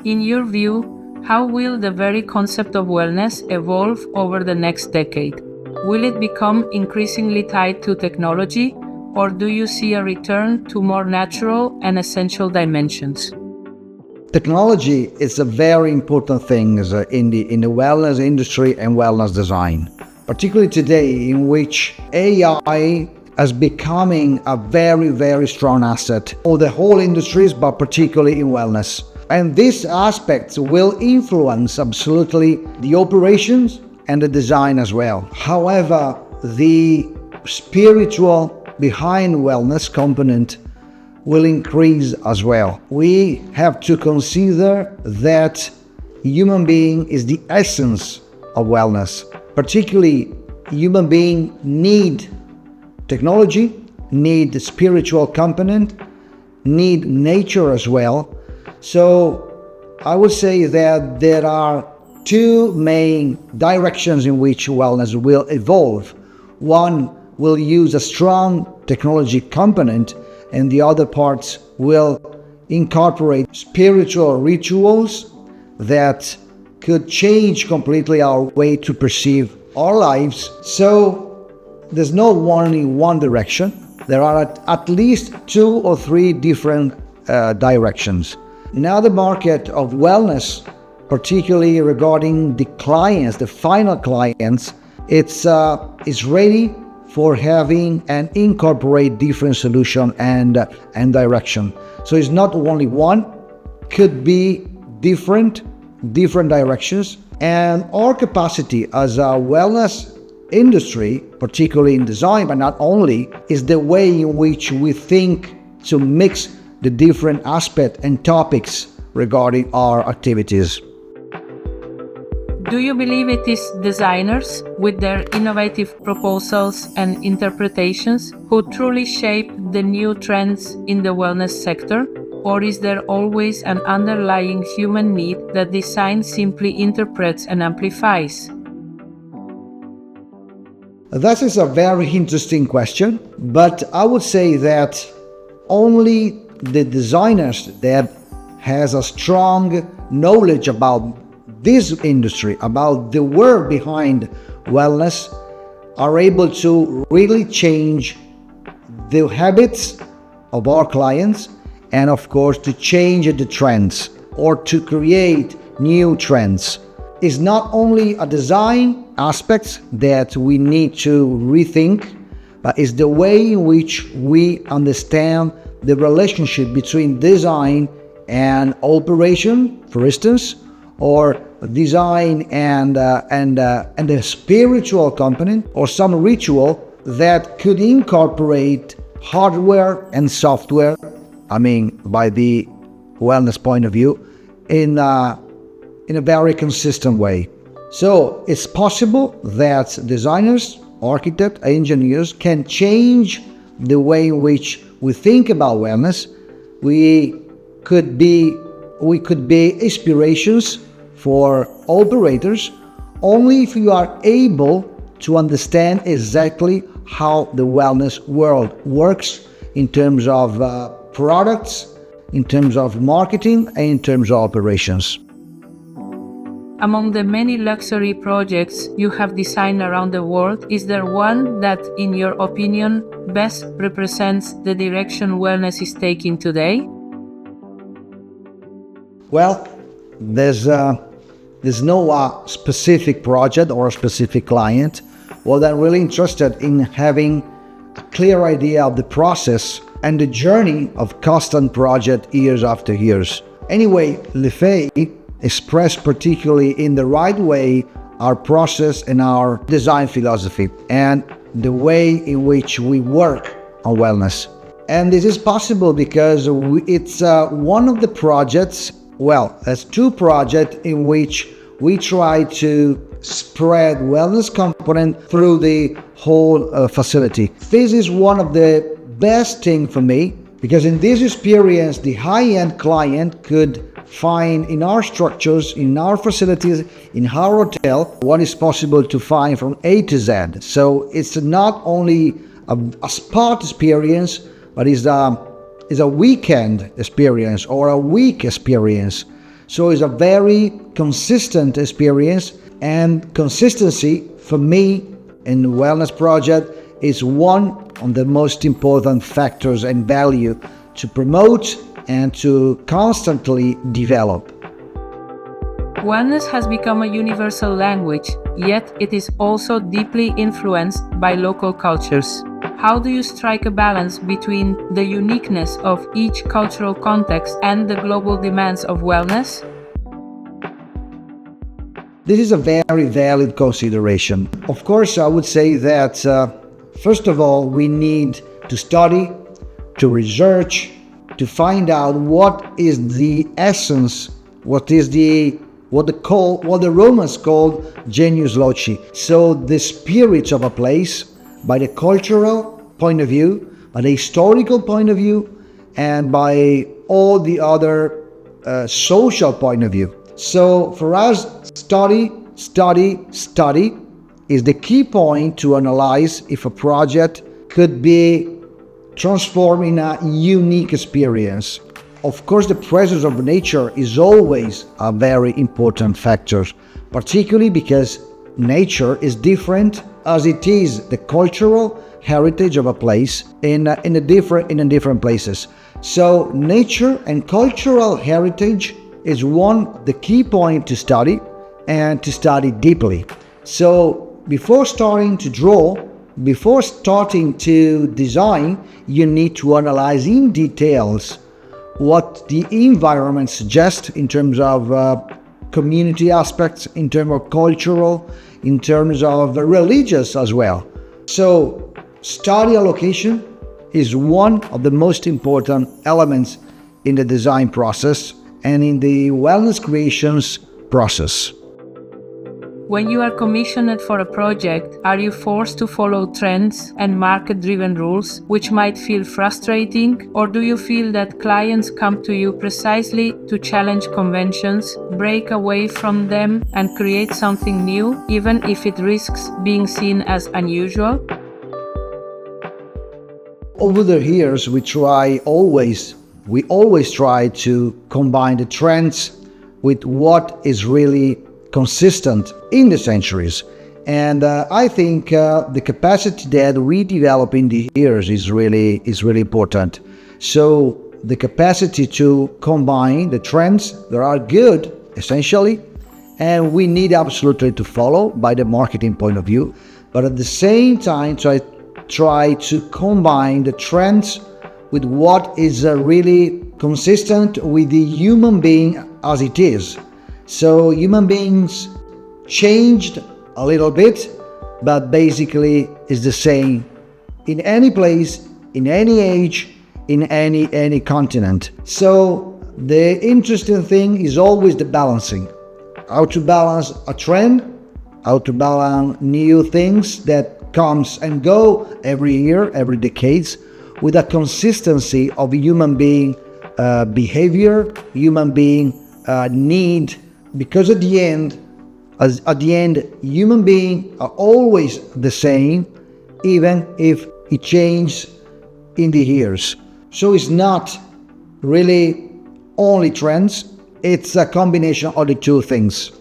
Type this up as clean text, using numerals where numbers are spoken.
In your view, how will the very concept of wellness evolve over the next decade? Will it become increasingly tied to technology, or do you see a return to more natural and essential dimensions? Technology is a very important thing in the wellness industry and wellness design, particularly today in which AI is becoming a very, very strong asset for the whole industries, but particularly in wellness. And these aspects will influence absolutely the operations and the design as well. However, the spiritual behind wellness component will increase as well. We have to consider that human being is the essence of wellness. Particularly, human being need technology, need the spiritual component, need nature as well. So I would say that there are two main directions in which wellness will evolve. One will use a strong technology component, and the other parts will incorporate spiritual rituals that could change completely our way to perceive our lives. So there's not only one direction, there are at least 2 or 3 different directions. Now the market of wellness, particularly regarding the clients, the final clients, it's ready for having and incorporate different solution and direction. So it's not only one, could be different directions. And our capacity as a wellness industry, particularly in design, but not only, is the way in which we think to mix the different aspects and topics regarding our activities. Do you believe it is designers, with their innovative proposals and interpretations, who truly shape the new trends in the wellness sector? Or is there always an underlying human need that design simply interprets and amplifies? That is a very interesting question, but I would say that only the designers that has a strong knowledge about this industry, about the world behind wellness, are able to really change the habits of our clients and of course to change the trends or to create new trends. It's not only a design aspect that we need to rethink, but it's the way in which we understand the relationship between design and operation, for instance, or design and the spiritual component, or some ritual that could incorporate hardware and software, by the wellness point of view, in a very consistent way. So it's possible that designers, architects, engineers can change the way in which we think about wellness. We could be inspirations for operators only if you are able to understand exactly how the wellness world works in terms of products, in terms of marketing, and in terms of operations. Among the many luxury projects you have designed around the world, is there one that, in your opinion, best represents the direction wellness is taking today? Well, there's no specific project or a specific client. Well, I'm really interested in having a clear idea of the process and the journey of constant project years after years. Anyway, Lefay expressed particularly in the right way our process and our design philosophy and the way in which we work on wellness. And this is possible because it's one of the projects, there's 2 projects in which we try to spread wellness component through the whole facility. This is one of the best thing for me, because in this experience, the high-end client could find in our structures, in our facilities, in our hotel, what is possible to find from A to Z. So it's not only a spot experience, but it's a weekend experience or a week experience. So it's a very consistent experience, and consistency for me in the wellness project is one of the most important factors and value to promote and to constantly develop. Wellness has become a universal language, yet it is also deeply influenced by local cultures. How do you strike a balance between the uniqueness of each cultural context and the global demands of wellness? This is a very valid consideration. Of course, I would say that first of all, we need to study, to research, to find out what is the essence, what the Romans called genius loci. So the spirit of a place by the cultural point of view, by the historical point of view, and by all the other social point of view. So for us, study is the key point to analyze if a project could be transformed in a unique experience. Of course, the presence of nature is always a very important factor, particularly because nature is different as it is the cultural heritage of a place in different places. So nature and cultural heritage is the key point to study, and to study deeply. So before starting to draw, before starting to design, you need to analyze in details what the environment suggests in terms of community aspects, in terms of cultural, in terms of religious as well. So study allocation is one of the most important elements in the design process and in the wellness creations process. When you are commissioned for a project, are you forced to follow trends and market-driven rules, which might feel frustrating? Or do you feel that clients come to you precisely to challenge conventions, break away from them, and create something new, even if it risks being seen as unusual? Over the years, we always try to combine the trends with what is really consistent in the centuries. And I think the capacity that we develop in the years is really important. So the capacity to combine the trends that are good, essentially, and we need absolutely to follow by the marketing point of view, but at the same time try to combine the trends with what is really consistent with the human being as it is. So human beings changed a little bit, but basically is the same in any place, in any age, in any continent. So the interesting thing is always the balancing. How to balance a trend, how to balance new things that comes and go every year, every decades, with a consistency of human being behavior, human being need. Because at the end, human beings are always the same, even if it changes in the years. So it's not really only trends, it's a combination of the two things.